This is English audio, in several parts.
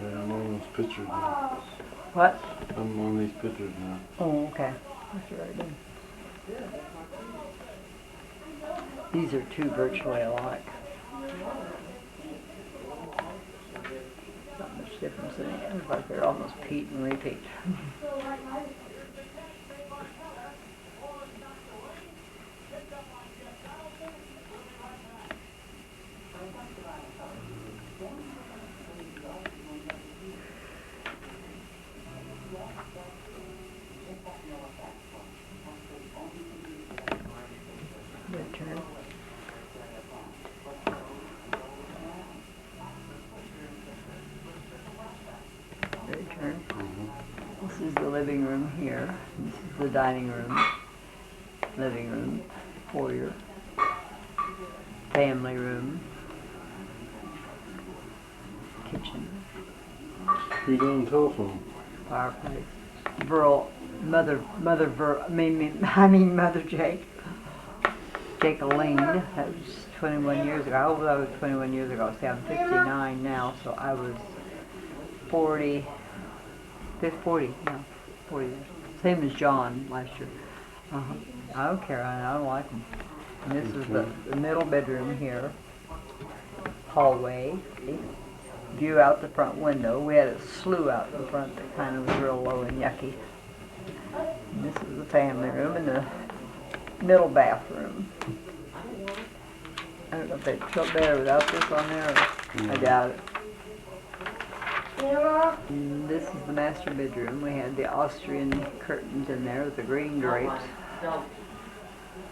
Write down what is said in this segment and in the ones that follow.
Okay, I'm on these pictures now. What? I'm on these pictures now. Oh, okay. That's right then. These are two virtually alike. Not much difference in it. Looks like they're almost Pete and repeat. Your turn. Your turn. This is the living room here. This is the dining room, living room, foyer, family room, kitchen, Who's on the telephone? fireplace. Mother Jake. Jacqueline, that was 21 years ago. How old I was 21 years ago? See, I'm 59 now, so I was 40, 40, no, 40 years. Same as John last year. I don't care, I don't like them. And this is the middle bedroom here. Hallway. View out the front window. We had a slough out in front that kind of was real low and yucky. And this is the family room and the middle bathroom. I don't know if they'd feel better without this on there. I doubt it. And this is the master bedroom. We had the Austrian curtains in there with the green drapes.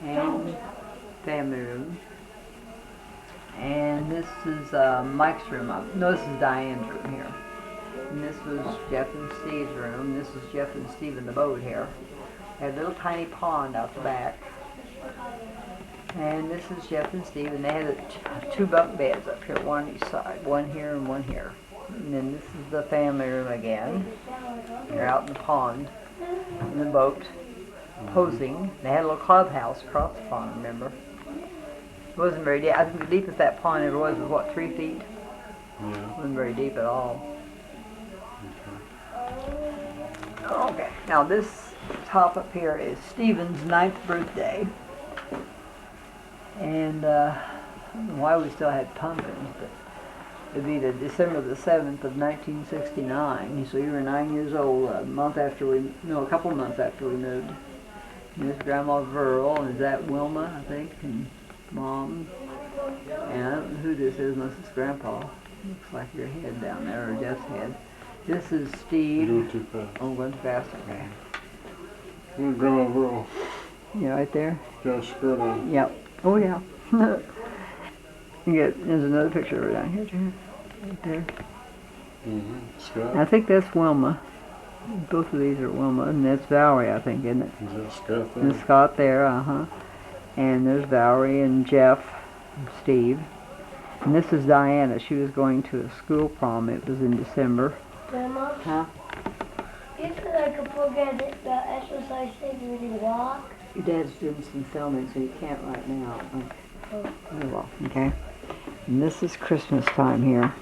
And family room. And this is Mike's room. No, this is Diane's room here. And this was Jeff and Steve's room. This is Jeff and Steve in the boat here. They had a little tiny pond out the back. And this is Jeff and Steve, and they had two bunk beds up here, one on each side, one here and one here. And then this is the family room again. They're out in the pond, in the boat, posing. They had a little clubhouse across the pond, remember? It wasn't very deep. I think the deepest that pond ever was what, 3 feet? Yeah. It wasn't very deep at all. Okay, now this top up here is Stephen's 9th birthday. And I don't know why we still had pumpkins, but it'd be the December the 7th of 1969. So you were 9 years old, a couple months after we moved. And there's Grandma Verl, and is that Wilma, I think, and Mom. And I don't know who this is unless it's Grandpa. Looks like your head down there, or Jeff's head. This is Steve. You're going too fast. Oh, going too fast, okay. Where's Grandma Burl? Yeah, right there? Got a skirt on. Yep. Oh, yeah. There's another picture of her down here, too. Right there. Scott? I think that's Wilma. Both of these are Wilma, and that's Valerie, I think, isn't it? Is that Scott there? And Scott there, And there's Valerie and Jeff and Steve. And this is Diana. She was going to a school prom. It was in December. Grandma? Huh? You said I could forget the exercise thing when you walk. Your dad's doing some filming, so you can't right now. Okay. Oh, well, okay. And this is Christmas time here.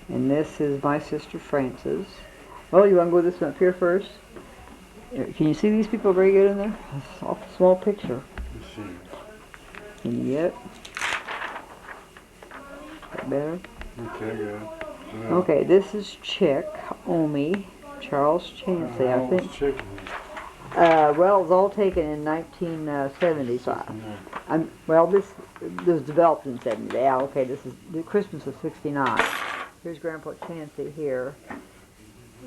And this is my sister Frances. Well, you want to go this one up here first? Can you see these people very good in there? It's a small picture. Let's see. Can you get it? That better? Okay, good. Yeah. Okay, this is Chick, Oehme, Charles Chancey, I think. Chicken. Well, it was all taken in 1975. Well, this was developed in 70. Yeah, okay, this is the Christmas of 69. Here's Grandpa Chancey here.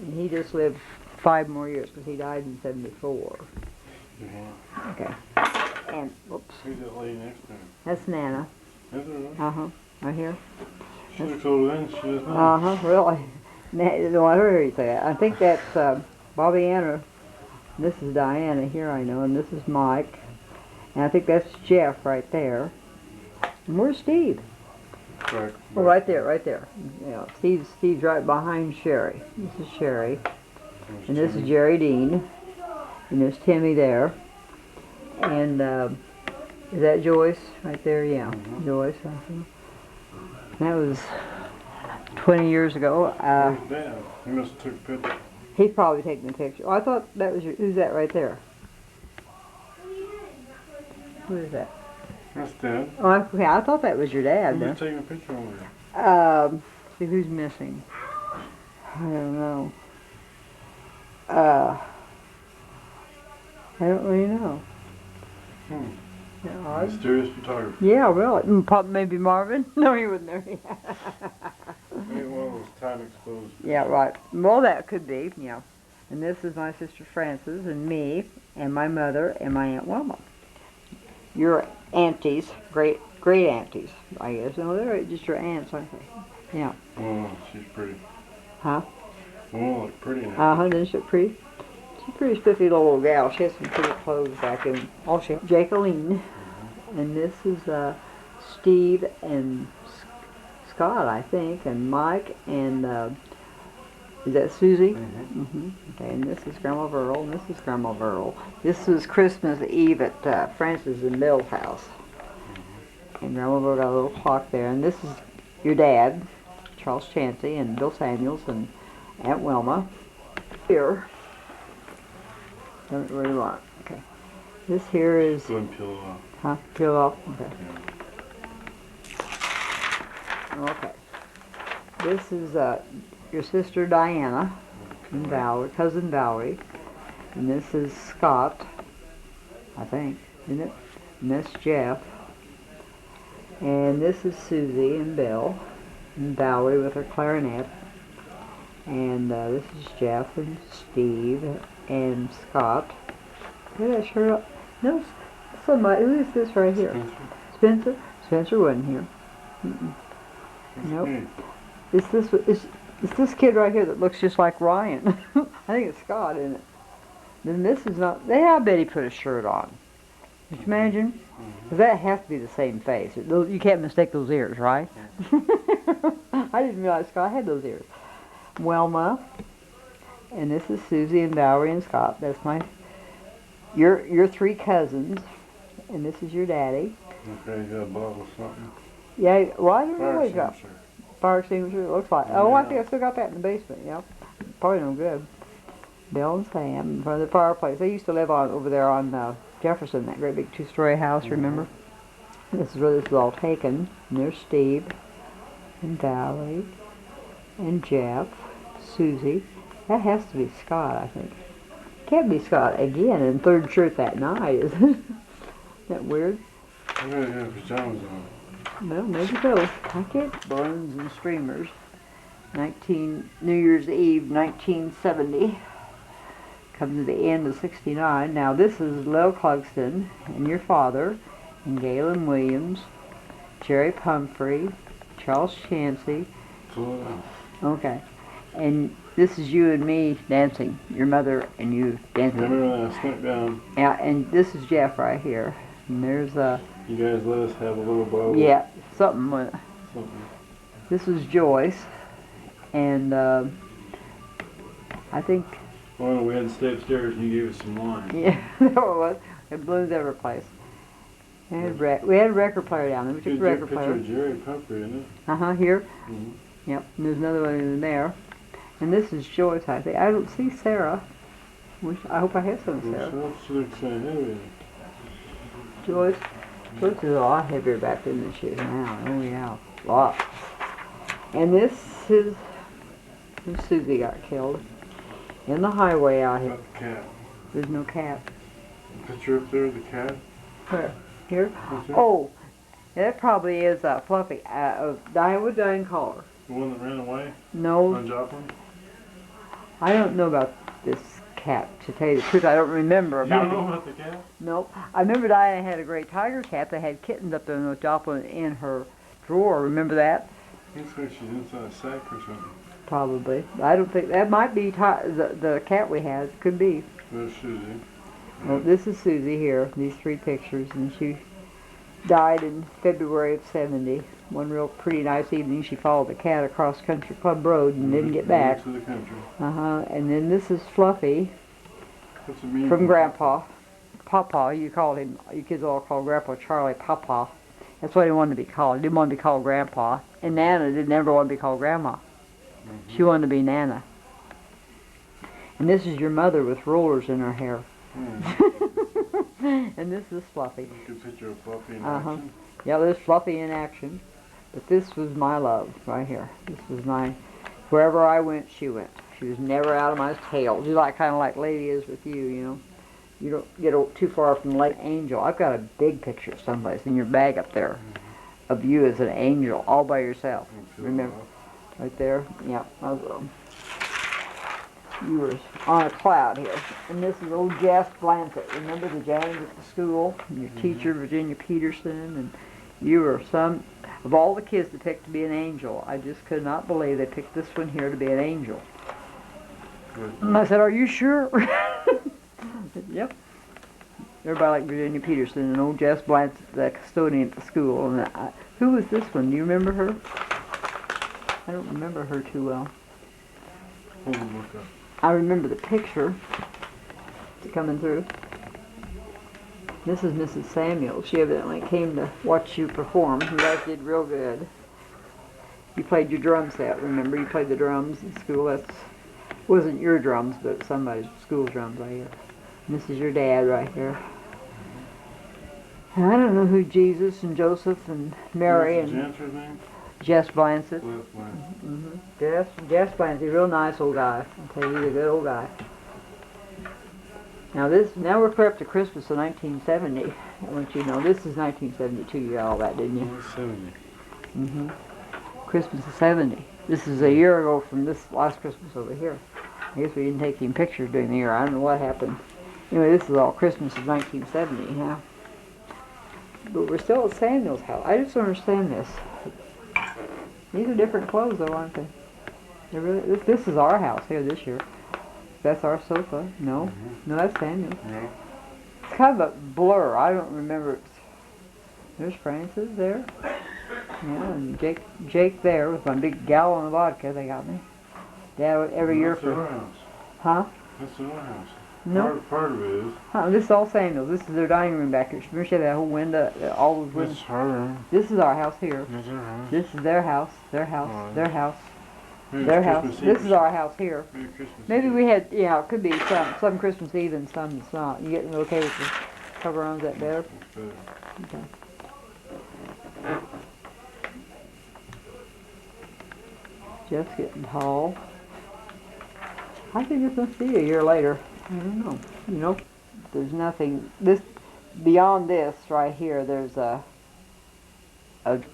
And he just lived 5 more years because he died in 74. Yeah. Okay. And, whoops, Who's that lady next to him? that's Nana. Is it really? Right here. She looks older than she is now. Really. No, I heard her say that. I think that's Bobby Anna. This is Diana here, I know, and this is Mike. And I think that's Jeff right there. And where's Steve? Right. Oh, right there. Yeah, Steve's right behind Sherry. This is Sherry. And this is Jerry Dean. And there's Timmy there. And Is that Joyce right there? Yeah, Mhm. Joyce. That was 20 years ago. Where's Dad? He must have took a picture. He's probably taking the picture. Oh, I thought that was your. Who's that right there? Who is that? That's Dad. Oh, okay. I thought that was your dad. Who's Then. taking a picture over there? See who's missing. I don't know. I don't really know. Hmm. Yeah, odd. Mysterious photographer. Yeah, really. Probably maybe Marvin. No, he wouldn't know. Maybe one of those time exposed. Yeah, right. Well, that could be. Yeah. And this is my sister Frances and me and my mother and my Aunt Wilma. Your aunties, great aunties, I guess. No, they're just your aunts, aren't they? Yeah. Oh, she's pretty. Huh? Oh, look pretty now. Doesn't she look pretty? She's a pretty spiffy little gal. She has some pretty clothes back in. Oh, she Jacqueline. And this is Steve and Scott, I think, and Mike, and is that Susie? Okay, and this is Grandma Verl, and this is Grandma Verl. This was Christmas Eve at Francis and Bill's house. And Grandma Verl got a little clock there. And this is your dad, Charles Chancey, and Bill Samuels, and Aunt Wilma. Here. Don't really want. Okay. This here is. Go and peel it off. Huh? Peel off? Okay. Okay. This is your sister Diana and Valerie, cousin Valerie. And this is Scott, I think, isn't it? And that's Jeff. And this is Susie and Bill and Valerie with her clarinet. And this is Jeff and Steve and Scott. Look at that shirt up. No, somebody. Who is this right here? Spencer? Spencer wasn't here. Nope. It's this kid right here that looks just like Ryan. I think it's Scott, isn't it? Then this is not. I bet he put a shirt on. Can you imagine? Because that has to be the same face. You can't mistake those ears, right? I didn't realize Scott had those ears. Wilma, and this is Susie and Valerie and Scott. That's your three cousins, and this is your daddy. Okay, you got a bottle of something. Yeah, well, I don't know Fire what you got. extinguisher. Fire extinguisher, it looks like. Oh, I think I still got that in the basement, yeah. Probably no good. Bill and Sam in front of the fireplace. They used to live over there on Jefferson, that great big two-story house, remember? This is where this was all taken. And there's Steve and Valerie and Jeff, Susie. That has to be Scott, I think. Can't be Scott again in third shirt that night, is it? Isn't that weird? I really have pajamas on. Well, maybe so. I can't. Balloons and streamers. New Year's Eve, 1970. Comes to the end of 69. Now this is Lil Clugston and your father, and Galen Williams, Jerry Pumphrey, Charles Chancey. Okay. And this is you and me dancing. Your mother and you dancing. Remember that? Smack down. Yeah, and this is Jeff right here. And there's You guys let us have a little bubble. yeah, something with it. Something. This was Joyce, and I think, Well, we had to stay upstairs and you gave us some wine. yeah, that was. We had balloons every place. We had a record player down there. We took the record Picture player. of Jerry Pumphrey, isn't it? Here. Mm-hmm. Yep. And there's another one in there. And this is Joyce, I think. I don't see Sarah. I hope I have some Sarah. Well, she looks kind of heavy. Joyce is a lot heavier back then than she is now. Oh yeah, a lot. And this is when Susie got killed. In the highway out here. About the cat. There's no cat. Picture up there of the cat. Where? Here? What's that? Oh, that probably is Fluffy. Diane Collar. The one that ran away No, on Joplin? I don't know about this cat. To tell you the truth, I don't remember You about don't know it. about the cat? Nope. I remember Diana had a great tiger cat that had kittens up there in the Joplin in her drawer. Remember that? Looks like she's inside a sack or something. Probably. I don't think that might be the cat we had. Could be. There's Susie. Well, this is Susie here. These three pictures, and she died in February of '70. One real pretty nice evening. She followed the cat across Country Club Road and didn't get back. To the country. And then this is Fluffy What's it mean? from Grandpa. Papa. You called him, you kids all called Grandpa Charlie Papa. That's what he wanted to be called. He didn't want to be called Grandpa. And Nana didn't ever want to be called Grandma. She wanted to be Nana. And this is your mother with rollers in her hair. And this is Fluffy. You can picture of Fluffy in action. Yeah, there's Fluffy in action. But this was my love right here. This was my, wherever I went, she went. She was never out of my tail. She's like kind of like Lady is with you, you know. You don't get too far from Lake Angel. I've got a big picture someplace in your bag up there of you as an angel all by yourself. Remember? Right there? Yeah. You were on a cloud here. And this is old Jess Blanchett. Remember the janitor at the school? And your teacher, Virginia Peterson. And you were some, of all the kids that picked to be an angel, I just could not believe they picked this one here to be an angel. And I said, are you sure? Said, yep. Everybody like Virginia Peterson and old Jess Blanchett, the custodian at the school. And who was this one? Do you remember her? I don't remember her too well. I remember the picture coming through. This is Mrs. Samuel. She evidently came to watch you perform. You guys did real good. You played your drum set, remember? You played the drums in school. That wasn't your drums, but somebody's school drums, I guess. And this is your dad right here. And I don't know who Jesus and Joseph and Mary and Jess Blanchett. Jess Blanchett, real nice old guy. I'll tell you, he's a good old guy. Now we're clear up to Christmas of 1970. I want you to know, this is 1972. You got all that, didn't you? 70. Christmas of 70. This is a year ago from this last Christmas over here. I guess we didn't take any pictures during the year. I don't know what happened. Anyway, this is all Christmas of 1970 now. But we're still at Samuel's house. I just don't understand this. These are different clothes though, aren't they? They're really, this is our house here this year. That's our sofa. No. No, that's Samuel's. No. It's kind of a blur. I don't remember. There's Francis there. Yeah, and Jake there with my big gallon of vodka they got me. Dad every year for... That's our house. Huh? That's our house. No. Part of it is. This is all Samuel's. This is their dining room back here. Remember she had that whole window, all those windows? That's her room. This is our house here. That's our house. This is their house, their house, their house, Maybe their it's house. Christmas This Eve. is our house here. Maybe Christmas Maybe Eve. we had, yeah, it could be some Christmas Eve and some that's not. You getting okay with the cover on? Is that better? That's better. Okay. Jeff's getting tall. I think it's going to be a year later. I don't know. You know, there's nothing. Beyond this right here, there's a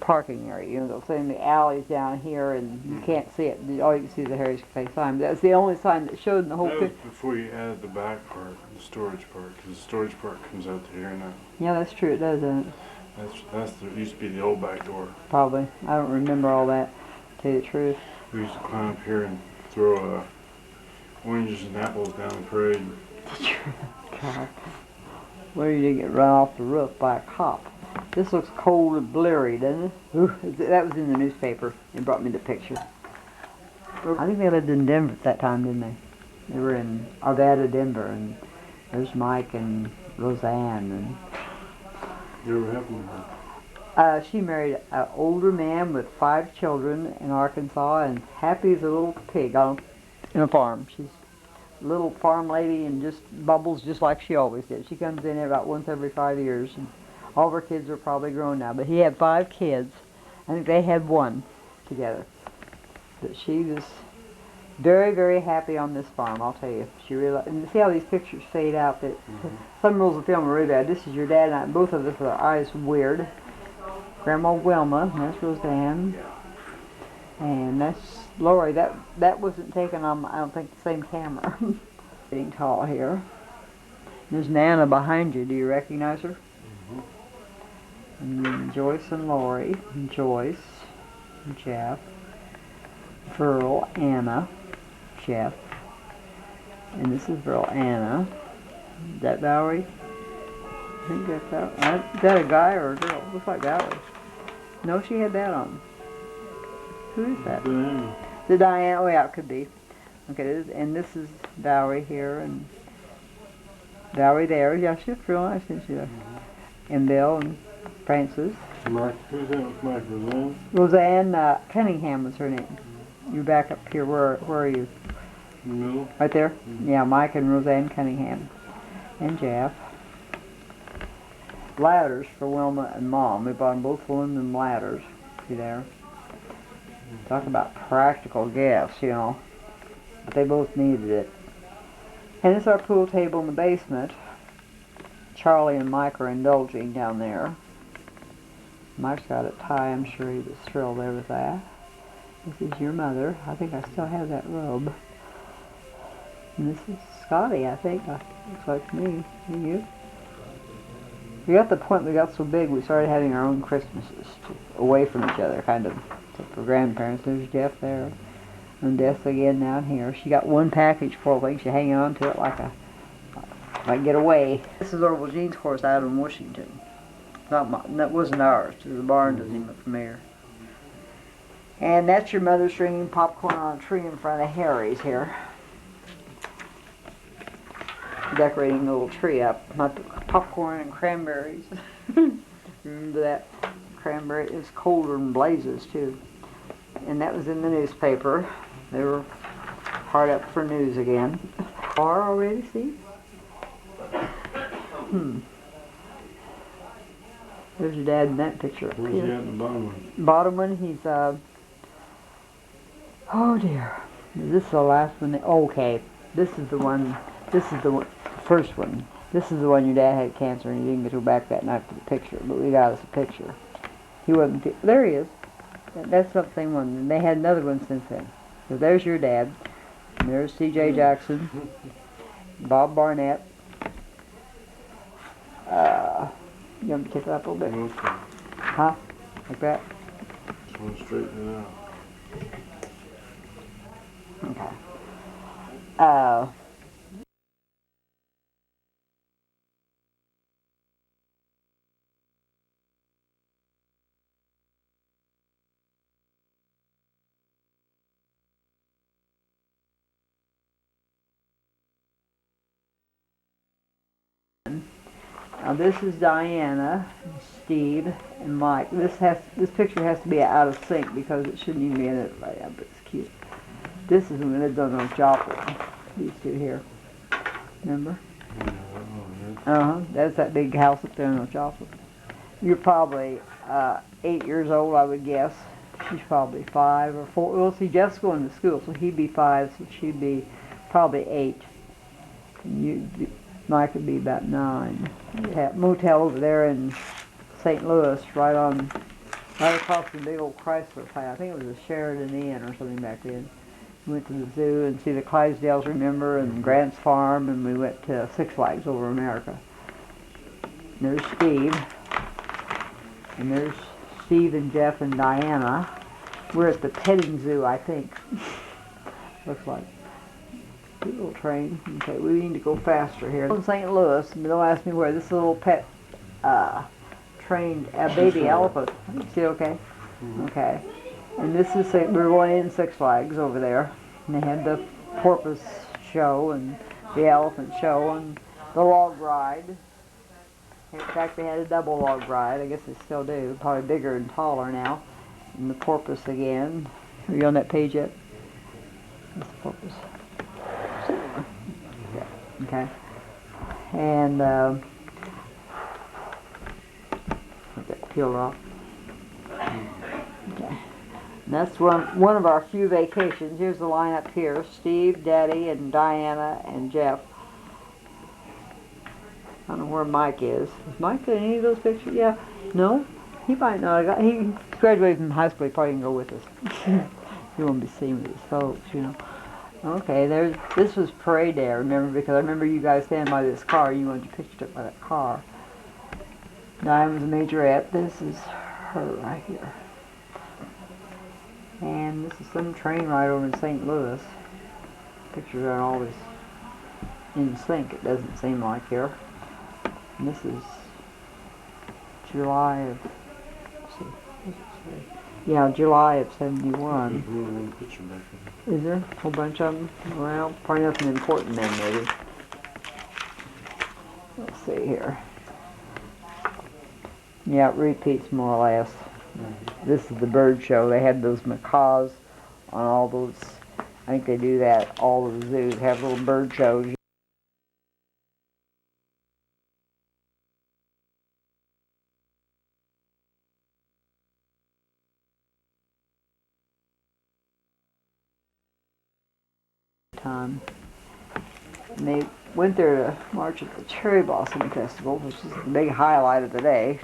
parking area. You know, saying the alley's down here, and you can't see it. All you can see is the Harry's Cafe sign. That's the only sign that showed in the whole That was picture. before you added the back part, the storage part, because the storage part comes out to here now. Yeah, that's true. It does, doesn't it? Used to be the old back door. Probably. I don't remember all that, to tell you the truth. We used to climb up here and throw oranges and apples down the parade. God. Where you didn't get run off the roof by a cop. This looks cold and bleary, doesn't it? Ooh, that was in the newspaper. It brought me the picture. I think they lived in Denver at that time, didn't they? They were in Arvada, Denver, and there's Mike and Roseanne. And You ever happened to her? she married an older man with 5 children in Arkansas, and happy as a little pig in a farm. She's a little farm lady and just bubbles just like she always did. She comes in about once every 5 years. And all of her kids are probably grown now, but he had 5 kids. I think they had 1 together. But she was very, very happy on this farm, I'll tell you. She really, and see how these pictures fade out. That some rules of film are really bad. This is your dad and I, both of us with our eyes weird. Grandma Wilma, and that's Roseanne. And that's Lori. That wasn't taken on, I don't think, the same camera. Getting tall here. There's Nana behind you. Do you recognize her? And then Joyce and Lori, and Joyce, and Jeff, Pearl, Anna, Jeff, and this is Pearl, Anna. Is that Valerie? I think that's Valerie. Is that a guy or a girl? Looks like Valerie. No, she had that on. Who is that? Diane. The Diane. Oh yeah, it could be. Okay, and this is Valerie here, and Valerie there. Yeah, she looked real nice, didn't she? And Bill and Francis. Mike, who's that with Mike? Roseanne? Roseanne Cunningham was her name. You're back up here. Where are you? In the middle? Right there? Yeah, Mike and Roseanne Cunningham. And Jeff. Ladders for Wilma and Mom. We bought them both aluminum ladders. See there? Talk about practical gifts, you know. But they both needed it. And it's our pool table in the basement. Charlie and Mike are indulging down there. Mike's got a tie. I'm sure he was thrilled there with that. This is your mother. I think I still have that robe. And this is Scotty, I think. Looks like me. And you? We got the point we got so big we started having our own Christmases away from each other, kind of. Except for grandparents. There's Jeff there. And Death again down here. She got one package full of things. She's hanging on to it like get away. This is Orville Jean's horse out in Washington. That wasn't ours. The barn doesn't even look familiar. And that's your mother stringing popcorn on a tree in front of Harry's here. Decorating the little tree up. Popcorn and cranberries. Remember that? Cranberry is colder than blazes too. And that was in the newspaper. They were hard up for news again. Car already, see? There's your dad in that picture up Where's he here. at in the bottom one? Bottom one, he's, oh dear. Is this the last one? Okay. This is the one, first one. This is the one your dad had cancer and he didn't get to go back that night for the picture, but we got us a picture. He wasn't, there he is. That's not the same one. And they had another one since then. So there's your dad. And there's C.J. Jackson. Bob Barnett. You want me to kick it up a little bit? Okay. Huh? Like that? Just want to straighten it out. Okay. Now this is Diana, Steve, and Mike. This picture has to be out of sync because it shouldn't even be in it right now, but it's cute. This is when they've done those Joplin. These two here. Remember? That's that big house up there in those Joplin. You're probably 8 years old, I would guess. She's probably 5 or 4. Well, see, Jeff's going to school, so he'd be 5, so she'd be probably 8. And Mike would be about 9. Motel over there in St. Louis, right across the big old Chrysler plant. I think it was a Sheridan Inn or something back then. We went to the zoo and see the Clydesdales, remember, and Grant's Farm, and we went to Six Flags over America. And there's Steve. And there's Steve and Jeff and Diana. We're at the petting zoo, I think. Looks like. Little train. Okay, we need to go faster here. In St. Louis, and don't ask me where. This little pet trained baby elephant. You see it okay? Okay. And this is, we're going in Six Flags over there. And they had the porpoise show and the elephant show and the log ride. In fact, they had a double log ride. I guess they still do. Probably bigger and taller now. And the porpoise again. Are you on that page yet? That's the porpoise. Okay. And get peeled off. Okay. And that's one of our few vacations. Here's the lineup here. Steve, Daddy, and Diana, and Jeff. I don't know where Mike is. Is Mike in any of those pictures? Yeah. No? He might not. He graduated from high school. He probably can go with us. He won't be seen with his folks, you know. Okay, this was parade day, I remember, because I remember you guys standing by this car. You wanted your picture took by that car. Diane was a majorette. This is her right here. And this is some train ride over in St. Louis. Pictures aren't always in sync, it doesn't seem like here. And this is July of, let's see, what's it say? Yeah, July of 71. Is there a whole bunch of them? Well, probably nothing important then, maybe. Let's see here. Yeah, it repeats more or less. This is the bird show. They had those macaws on all those. I think they do that. All the zoos have little bird shows. Time. And they went there to march at the Cherry Blossom Festival, which is the big highlight of the day.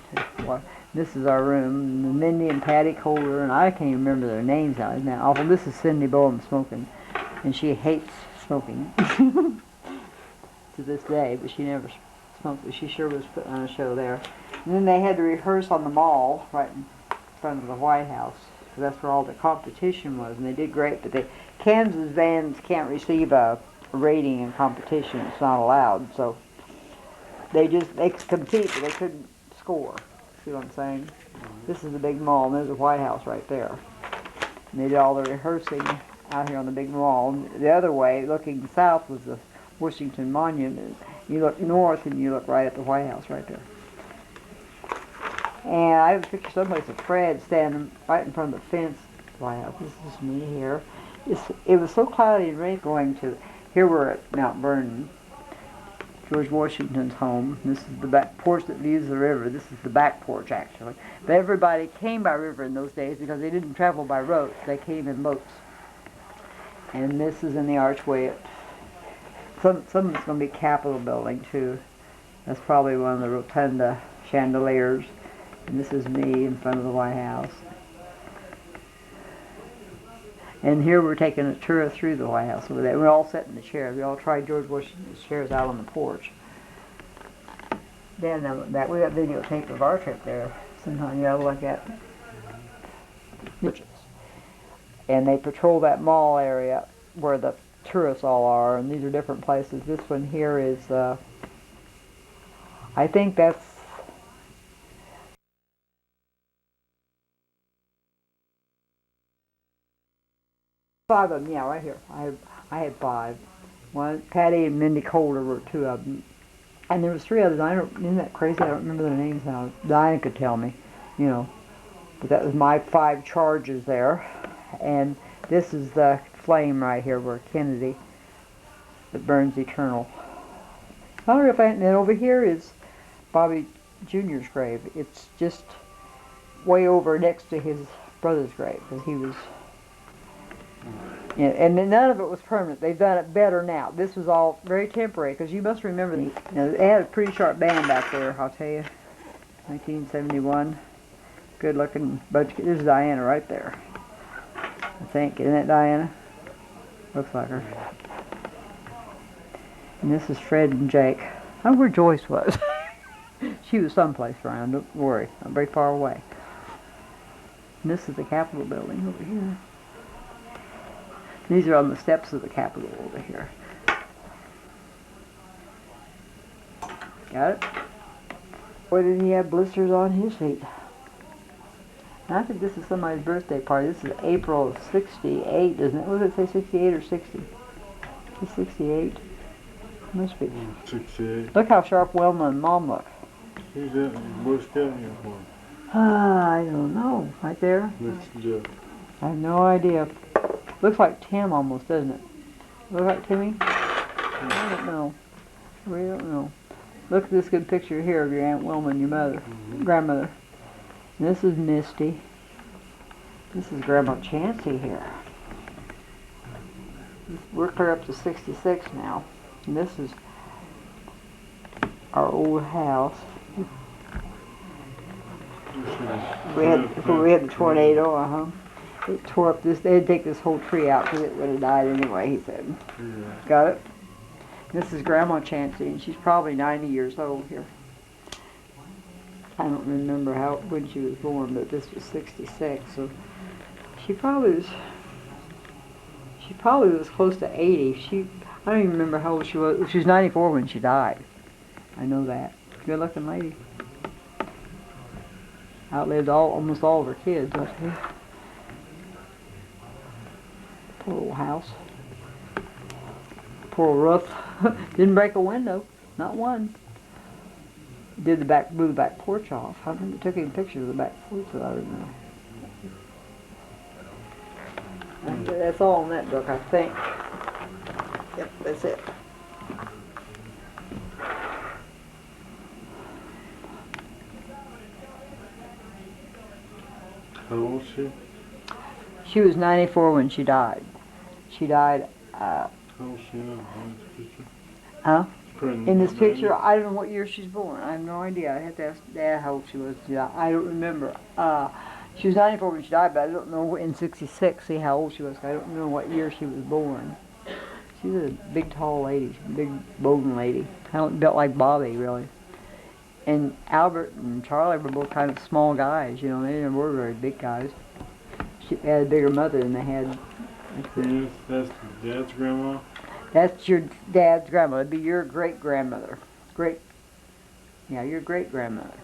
This is our room. Mindy and Patty Kohler, and I can't even remember their names now. Isn't that awful? This is Cindy Bowen smoking, and she hates smoking to this day, but she never smoked, but she sure was putting on a show there. And then they had to rehearse on the mall right in front of the White House, because that's where all the competition was, and they did great, but Kansas bands can't receive a rating in competition. It's not allowed, so they could compete, but they couldn't score. See what I'm saying? This is the big mall, and there's the White House right there. And they did all the rehearsing out here on the big mall. And the other way, looking south, was the Washington Monument. You look north, and you look right at the White House right there. And I have a picture someplace of Fred standing right in front of the fence at the White House. This is me here. It was so cloudy and rainy going to. Here we're at Mount Vernon, George Washington's home. This is the back porch that views the river. This is the back porch, actually. But everybody came by river in those days because they didn't travel by roads. They came in boats. And this is in the archway. Some of it's going to be Capitol building, too. That's probably one of the rotunda chandeliers. And this is me in front of the White House. And here we're taking a tour through the White House over there. We're all sitting in the chairs. We all tried George Washington's chairs out on the porch. Then that we got videotape of our trip there. Sometime you ought to look at. And they patrol that mall area where the tourists all are, and these are different places. This one here is, I think that's five of them, yeah, right here. I had five. One, Patty and Mindy Kohler were two of them. And there was three others. Isn't that crazy? I don't remember their names now. Diana could tell me, you know. But that was my 5 charges there. And this is the flame right here where Kennedy, that burns eternal. I don't know if and then over here is Bobby Jr.'s grave. It's just way over next to his brother's grave, because he was. Yeah, and none of it was permanent. They've done it better now. This was all very temporary, because you must remember, they had a pretty sharp band back there, I'll tell you. 1971. Good looking bunch. There's Diana right there, I think. Isn't that Diana? Looks like her. And this is Fred and Jake. I don't know where Joyce was. She was someplace around, don't worry. Not very far away. And this is the Capitol building over here. These are on the steps of the Capitol over here. Got it? Boy, did he have blisters on his feet. And I think this is somebody's birthday party. This is April of 68, isn't it? What does it say, 68 or 60? It's 68. Must be. 68. Look how sharp Wilma and Mom look. Who's that in Boy Scout uniform? I don't know. Right there? That's Jeff. I have no idea. Looks like Tim almost, doesn't it? Look like Timmy? I don't know. I really don't know. Look at this good picture here of your Aunt Wilma and your mother, grandmother. And this is Misty. This is Grandma Chancey here. We're clear up to 66 now. And this is our old house. We had the tornado, It tore up this. They had to take this whole tree out because it would have died anyway, he said. Yeah. Got it? This is Grandma Chancey, and she's probably 90 years old here. I don't remember when she was born, but this was 66, so she probably was close to 80. I don't even remember how old she was. She was 94 when she died. I know that. Good looking lady. Outlived almost all of her kids, I think. Poor old house. Poor roof. Didn't break a window. Not one. blew the back porch off. I remember taking pictures of the back porch that I remember. That's all in that book, I think. Yep, that's it. How old is she? She was 94 when she died. She died, How old is she now? In this picture? huh? She's In this picture, 90? I don't know what year she's born. I have no idea. I have to ask Dad how old she was. Yeah, I don't remember. She was 94 when she died, but I don't know in 66, see how old she was. I don't know what year she was born. She was a big, tall lady, big, bowden lady. Kind of built like Bobby, really. And Albert and Charlie were both kind of small guys, you know. They never were very big guys. She had a bigger mother than they had. Yes, that's Dad's grandma. That's your dad's grandmother. It'd be your great-grandmother. Your great-grandmother.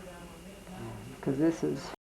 Because this is